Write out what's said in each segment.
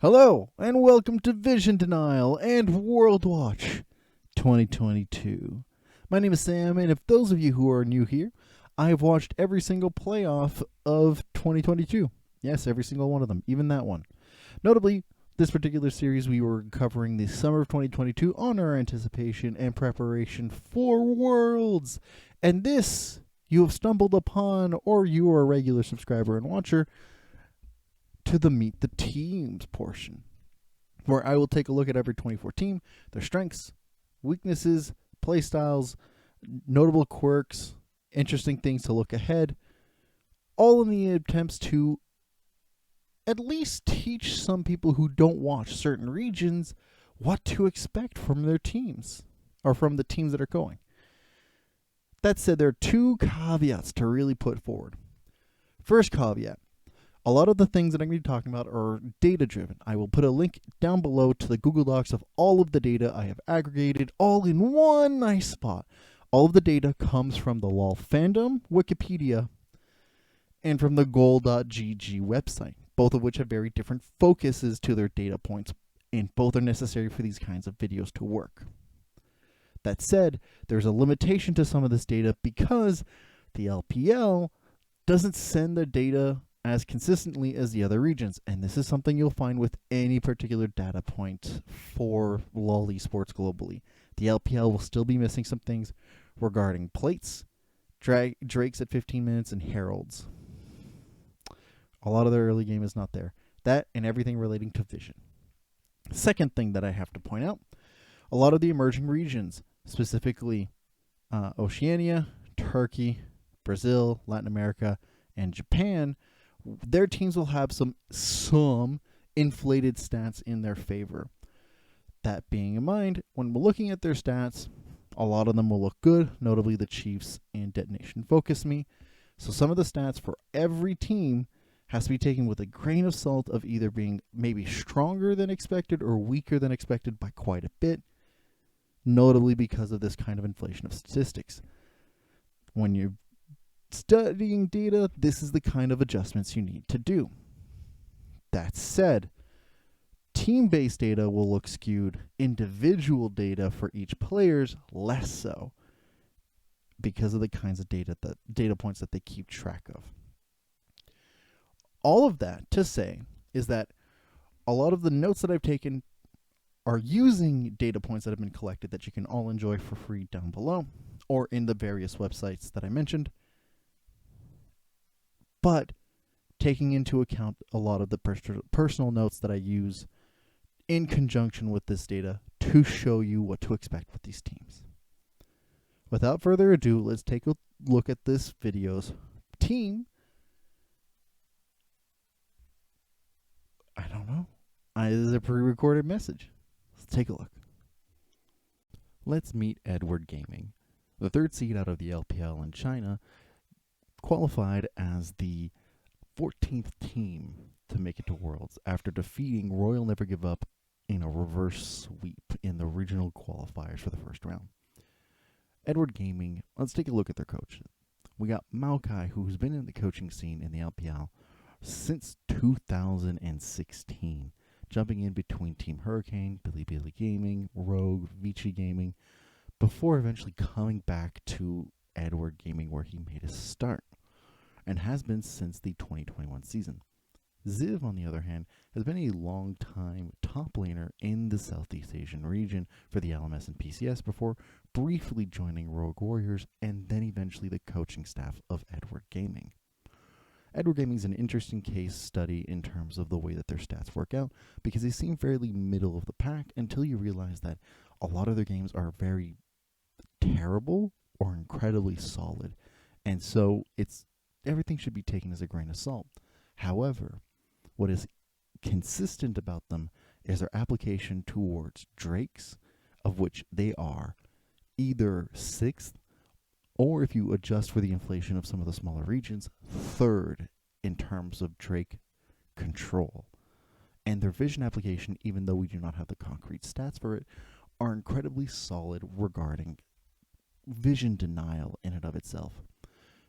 Hello, and welcome to Vision Denial and World Watch 2022. My name is Sam, and if those of you who are new here, I have watched every single playoff of 2022. Yes, every single one of them, even that one. Notably, this particular series we were covering the summer of 2022 on our anticipation and preparation for Worlds. And this you have stumbled upon, or you are a regular subscriber and watcher, to the Meet the Teams portion, where I will take a look at every 24 team, their strengths, weaknesses, playstyles, notable quirks, interesting things to look ahead, all in the attempts to at least teach some people who don't watch certain regions what to expect from their teams, or from the teams that are going. That said, there are two caveats to really put forward. First caveat: a lot of the things that I'm going to be talking about are data-driven. I will put a link down below to the Google Docs of all of the data I have aggregated all in one nice spot. All of the data comes from the LOL fandom, Wikipedia, and from the goal.gg website, both of which have very different focuses to their data points, and both are necessary for these kinds of videos to work. That said, there's a limitation to some of this data because the LPL doesn't send the data as consistently as the other regions, and this is something you'll find with any particular data point for LoL esports globally. The LPL will still be missing some things regarding plates, drakes at 15 minutes, and heralds. A lot of the early game is not there. That and everything relating to vision. Second thing that I have to point out, a lot of the emerging regions, specifically Oceania, Turkey, Brazil, Latin America, and Japan, their teams will have some inflated stats in their favor. That being in mind, when we're looking at their stats, a lot of them will look good, notably the Chiefs and Detonation Focus Me. So some of the stats for every team has to be taken with a grain of salt of either being maybe stronger than expected or weaker than expected by quite a bit, notably because of this kind of inflation of statistics. When you're studying data, this is the kind of adjustments you need to do. That said, team-based data will look skewed. Individual data for each player's less so, because of the kinds of data points that they keep track of. All of that to say is that a lot of the notes that I've taken are using data points that have been collected that you can all enjoy for free down below, or in the various websites that I mentioned, but taking into account a lot of the personal notes that I use in conjunction with this data to show you what to expect with these teams. Without further ado, let's take a look at this video's team. I don't know. This is a pre-recorded message. Let's take a look. Let's meet Edward Gaming. The third seed out of the LPL in China qualified as the 14th team to make it to Worlds after defeating Royal Never Give Up in a reverse sweep in the regional qualifiers for the first round. Edward Gaming, let's take a look at their coach. We got Meiko, who's been in the coaching scene in the LPL since 2016, jumping in between Team Hurricane, Billy Gaming, Rogue, Jiejie Gaming, before eventually coming back to Edward Gaming, where he made his start, and has been since the 2021 season. Ziv, on the other hand, has been a long-time top laner in the Southeast Asian region for the LMS and PCS before briefly joining Rogue Warriors and then eventually the coaching staff of Edward Gaming. Edward Gaming is an interesting case study in terms of the way that their stats work out, because they seem fairly middle of the pack until you realize that a lot of their games are very terrible or incredibly solid, and so everything should be taken as a grain of salt. However, what is consistent about them is their application towards Drakes, of which they are either 6th, or if you adjust for the inflation of some of the smaller regions, 3rd in terms of Drake control. and their vision application, even though we do not have the concrete stats for it, are incredibly solid regarding vision denial in and of itself.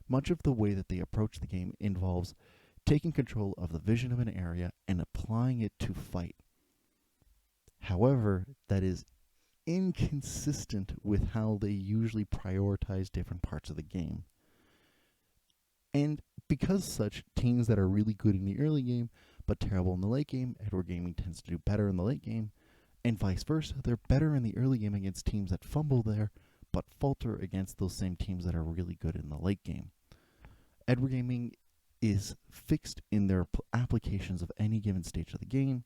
Much of the way that they approach the game involves taking control of the vision of an area and applying it to fight. However, that is inconsistent with how they usually prioritize different parts of the game. And because such, teams that are really good in the early game but terrible in the late game, Edward Gaming tends to do better in the late game, and vice versa. They're better in the early game against teams that fumble there but falter against those same teams that are really good in the late game. Edward Gaming is fixed in their applications of any given stage of the game,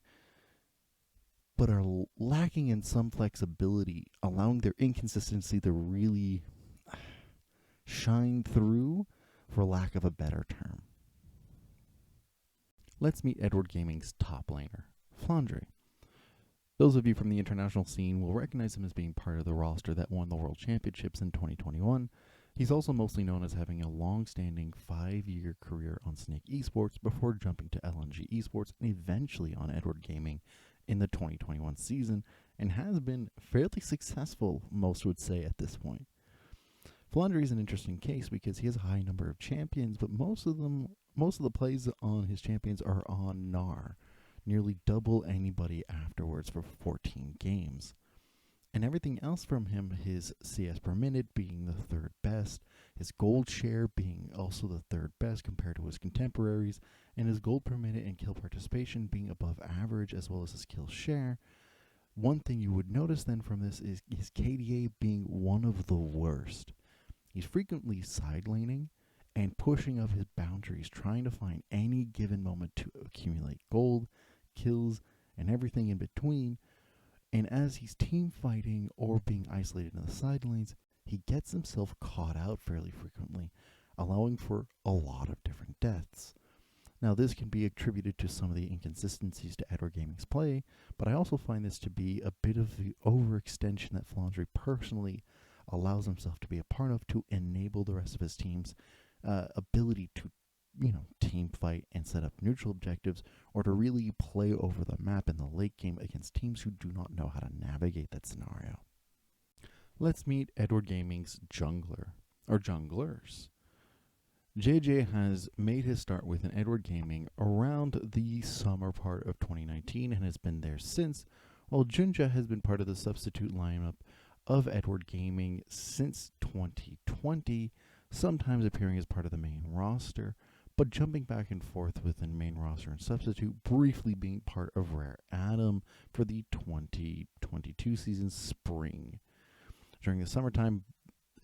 but are lacking in some flexibility, allowing their inconsistency to really shine through, for lack of a better term. Let's meet Edward Gaming's top laner, Flandre. Those of you from the international scene will recognize him as being part of the roster that won the World Championships in 2021. He's also mostly known as having a long-standing 5-year career on Snake Esports before jumping to LNG Esports and eventually on Edward Gaming in the 2021 season, and has been fairly successful, most would say, at this point. Flandre is an interesting case because he has a high number of champions, but most of the plays on his champions are on Gnar, nearly double anybody afterwards for 14 games. And everything else from him, his CS per minute being the third best, his gold share being also the third best compared to his contemporaries, and his gold per minute and kill participation being above average, as well as his kill share. One thing you would notice then from this is his KDA being one of the worst. He's frequently side laning and pushing up his boundaries, trying to find any given moment to accumulate gold, kills, and everything in between. And as he's team fighting or being isolated in the side lanes, he gets himself caught out fairly frequently, allowing for a lot of different deaths. Now, this can be attributed to some of the inconsistencies to Edward Gaming's play, but I also find this to be a bit of the overextension that Flandre personally allows himself to be a part of to enable the rest of his team's ability to, team fight and set up neutral objectives, or to really play over the map in the late game against teams who do not know how to navigate that scenario. Let's meet Edward Gaming's jungler, or junglers. Jiejie has made his start with an Edward Gaming around the summer part of 2019 and has been there since, while Junjia has been part of the substitute lineup of Edward Gaming since 2020, sometimes appearing as part of the main roster, but jumping back and forth within main roster and substitute, briefly being part of Rare Adam for the 2022 season spring. During the summertime,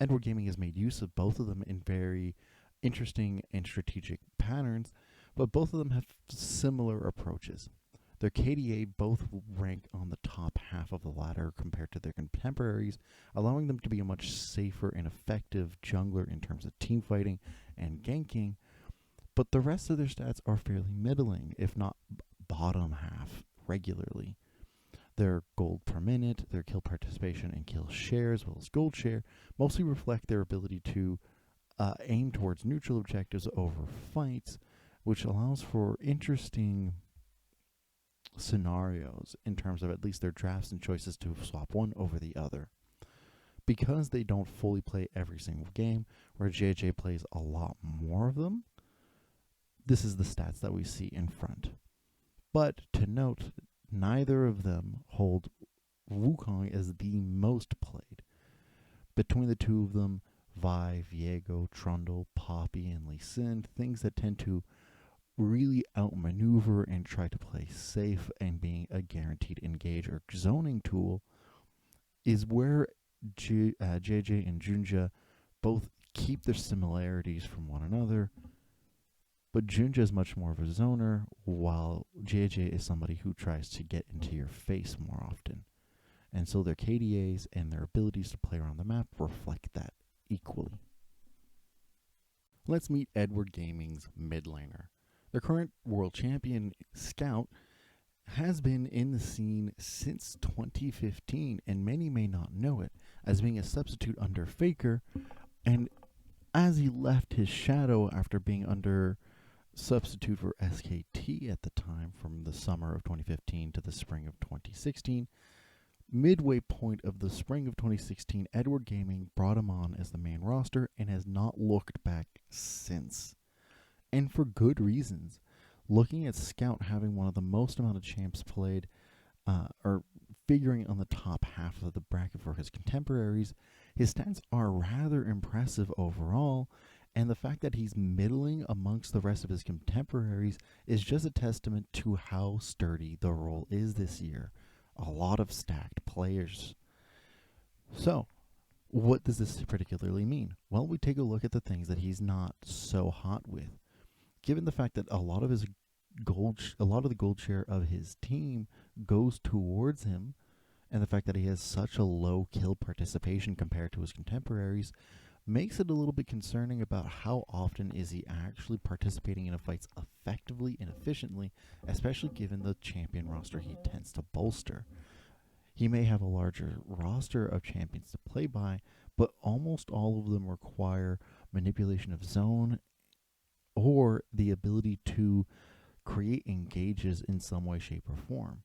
Edward Gaming has made use of both of them in very interesting and strategic patterns, but both of them have similar approaches. Their KDA both rank on the top half of the ladder compared to their contemporaries, allowing them to be a much safer and effective jungler in terms of team fighting and ganking, but the rest of their stats are fairly middling, if not bottom half regularly. Their gold per minute, their kill participation and kill share, as well as gold share, mostly reflect their ability to aim towards neutral objectives over fights, which allows for interesting scenarios in terms of at least their drafts and choices to swap one over the other. Because they don't fully play every single game, where Jiejie plays a lot more of them, this is the stats that we see in front. But to note, neither of them hold Wukong as the most played. Between the two of them, Vi, Viego, Trundle, Poppy, and Lee Sin, things that tend to really outmaneuver and try to play safe and being a guaranteed engage or zoning tool, is where Jiejie and Junjia both keep their similarities from one another, but Junjia is much more of a zoner, while Jiejie is somebody who tries to get into your face more often. And so their KDAs and their abilities to play around the map reflect that equally. Let's meet Edward Gaming's mid laner. Their current world champion, Scout, has been in the scene since 2015, and many may not know it, as being a substitute under Faker, and as he left his shadow after being under substitute for SKT at the time from the summer of 2015 to the spring of 2016. Midway point of the spring of 2016, Edward Gaming brought him on as the main roster and has not looked back since. And for good reasons. Looking at Scout having one of the most amount of champs played, or figuring on the top half of the bracket for his contemporaries, his stats are rather impressive overall, and the fact that he's middling amongst the rest of his contemporaries is just a testament to how sturdy the role is this year. A lot of stacked players. So, what does this particularly mean? Well, we take a look at the things that he's not so hot with. Given the fact that a lot of the gold share of his team goes towards him, and the fact that he has such a low kill participation compared to his contemporaries, makes it a little bit concerning about how often is he actually participating in fights effectively and efficiently, especially given the champion roster he tends to bolster. He may have a larger roster of champions to play by, but almost all of them require manipulation of zone or the ability to create engages in some way, shape, or form.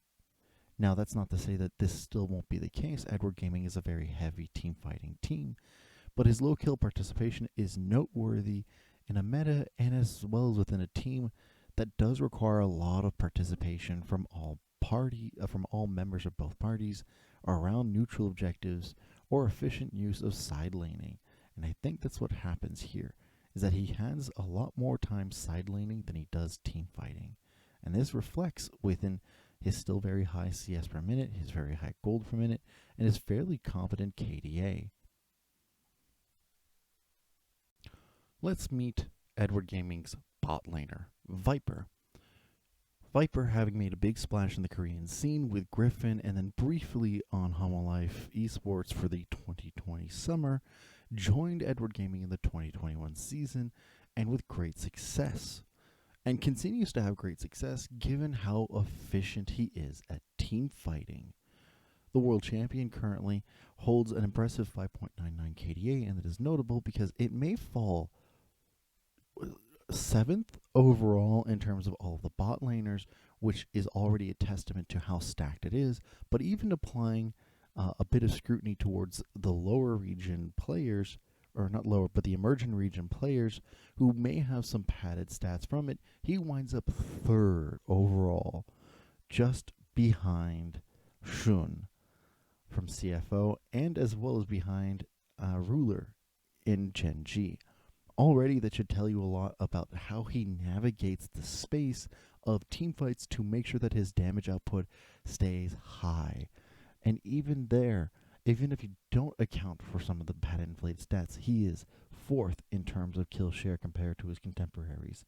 Now, that's not to say that this still won't be the case. Edward Gaming is a very heavy team fighting team, but his low kill participation is noteworthy in a meta and as well as within a team that does require a lot of participation from all members of both parties around neutral objectives or efficient use of side laning. And I think that's what happens here, is that he has a lot more time side laning than he does team fighting. And this reflects within his still very high CS per minute, his very high gold per minute, and his fairly competent KDA. Let's meet Edward Gaming's bot laner, Viper. Viper, having made a big splash in the Korean scene with Griffin and then briefly on Homolife Esports for the 2020 summer, joined Edward Gaming in the 2021 season and with great success. And continues to have great success given how efficient he is at team fighting. The world champion currently holds an impressive 5.99 KDA, and it is notable because it may fall 7th overall in terms of all of the bot laners, which is already a testament to how stacked it is, but even applying a bit of scrutiny towards the lower region players, or not lower, but the emerging region players who may have some padded stats from it, he winds up 3rd overall, just behind Shun from CFO, and as well as behind Ruler in Jiejie. Already that should tell you a lot about how he navigates the space of teamfights to make sure that his damage output stays high. And even there, even if you don't account for some of the padded inflated stats, he is 4th in terms of kill share compared to his contemporaries.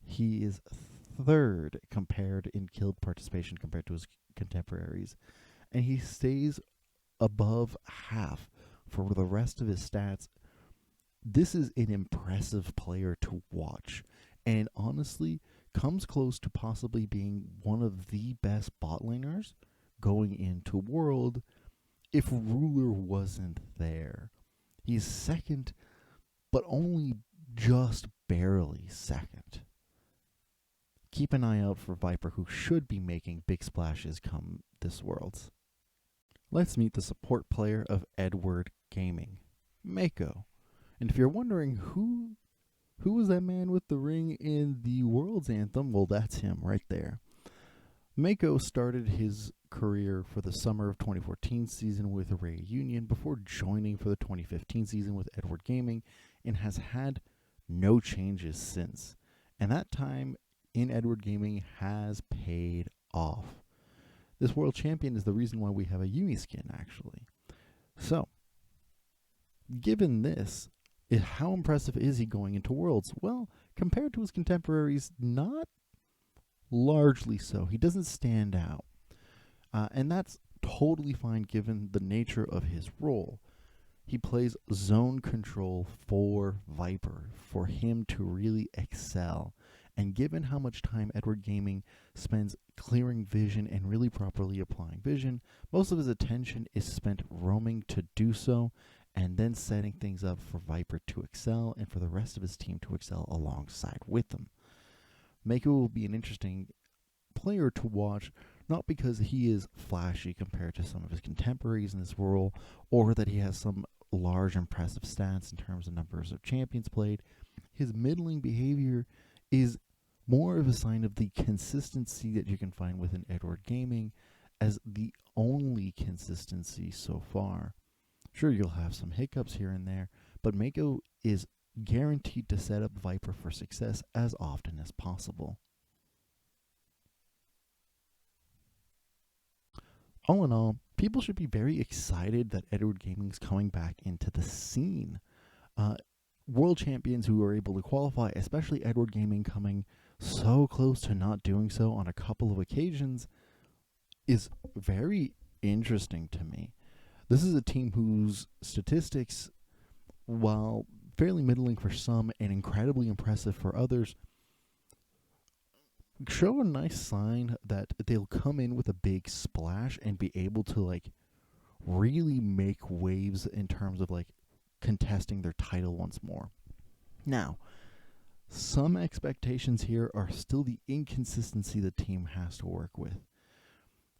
He is 3rd compared in kill participation compared to his contemporaries. And he stays above half for the rest of his stats. This is an impressive player to watch, and honestly comes close to possibly being one of the best bot laners going into World if Ruler wasn't there. He's 2nd, but only just barely 2nd. Keep an eye out for Viper, who should be making big splashes come this Worlds. Let's meet the support player of Edward Gaming, Meiko. And if you're wondering who was that man with the ring in the World's Anthem, well, that's him right there. Meiko started his career for the summer of 2014 season with Ray Union before joining for the 2015 season with Edward Gaming, and has had no changes since. And that time in Edward Gaming has paid off. This world champion is the reason why we have a Uni skin, actually. So, given this, how impressive is he going into Worlds? Well, compared to his contemporaries, not largely so. He doesn't stand out. And that's totally fine given the nature of his role. He plays zone control for Viper, for him to really excel. And given how much time Edward Gaming spends clearing vision and really properly applying vision, most of his attention is spent roaming to do so, and then setting things up for Viper to excel and for the rest of his team to excel alongside with them. Meiko will be an interesting player to watch, not because he is flashy compared to some of his contemporaries in this role, or that he has some large impressive stats in terms of numbers of champions played. His middling behavior is more of a sign of the consistency that you can find within Edward Gaming as the only consistency so far. Sure, you'll have some hiccups here and there, but Meiko is guaranteed to set up Viper for success as often as possible. All in all, people should be very excited that Edward Gaming is coming back into the scene. World champions who are able to qualify, especially Edward Gaming coming so close to not doing so on a couple of occasions, is very interesting to me. This is a team whose statistics, while fairly middling for some and incredibly impressive for others, show a nice sign that they'll come in with a big splash and be able to really make waves in terms of contesting their title once more. Now, some expectations here are still the inconsistency the team has to work with.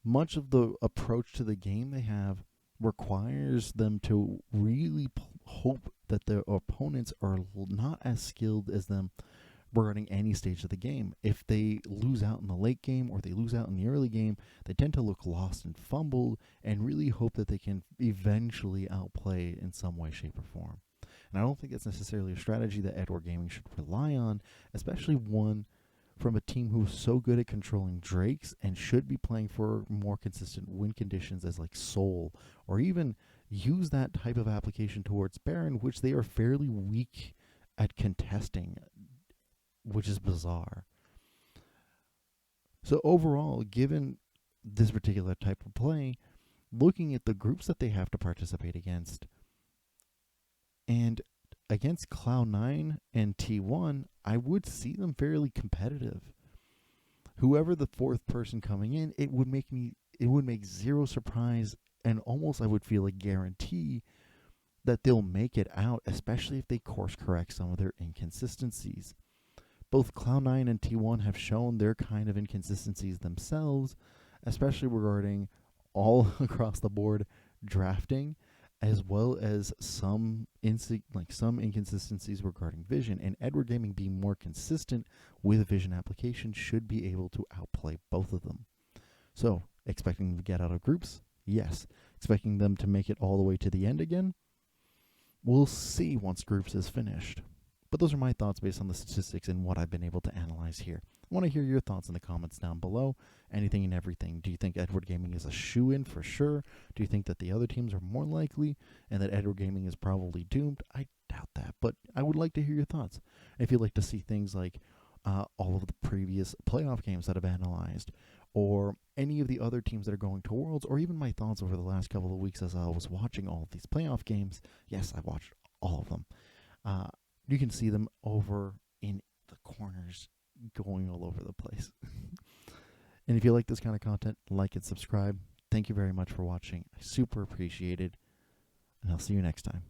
Much of the approach to the game they have requires them to really hope that their opponents are not as skilled as them regarding any stage of the game. If they lose out in the late game or they lose out in the early game, they tend to look lost and fumbled and really hope that they can eventually outplay in some way, shape, or form. And I don't think that's necessarily a strategy that Edward Gaming should rely on, especially one from a team who's so good at controlling Drakes and should be playing for more consistent win conditions as Soul, or even use that type of application towards Baron, which they are fairly weak at contesting, which is bizarre. So overall, given this particular type of play, looking at the groups that they have to participate against, and against Cloud9 and T1, I would see them fairly competitive. Whoever the fourth person coming in, it would make zero surprise, and almost I would feel a guarantee that they'll make it out, especially if they course correct some of their inconsistencies. Both Cloud9 and T1 have shown their kind of inconsistencies themselves, especially regarding all across the board drafting, as well as some inconsistencies regarding vision. And Edward Gaming being more consistent with vision application should be able to outplay both of them. So, expecting them to get out of groups? Yes. Expecting them to make it all the way to the end again? We'll see once groups is finished. But those are my thoughts based on the statistics and what I've been able to analyze here. I want to hear your thoughts in the comments down below. Anything and everything. Do you think Edward Gaming is a shoo-in for sure? Do you think that the other teams are more likely and that Edward Gaming is probably doomed? I doubt that, but I would like to hear your thoughts. If you'd like to see things like all of the previous playoff games that I've analyzed, or any of the other teams that are going to Worlds, or even my thoughts over the last couple of weeks as I was watching all of these playoff games. Yes, I watched all of them. You can see them over in the corners going all over the place. And if you like this kind of content, like and subscribe. Thank you very much for watching. I super appreciate it. And I'll see you next time.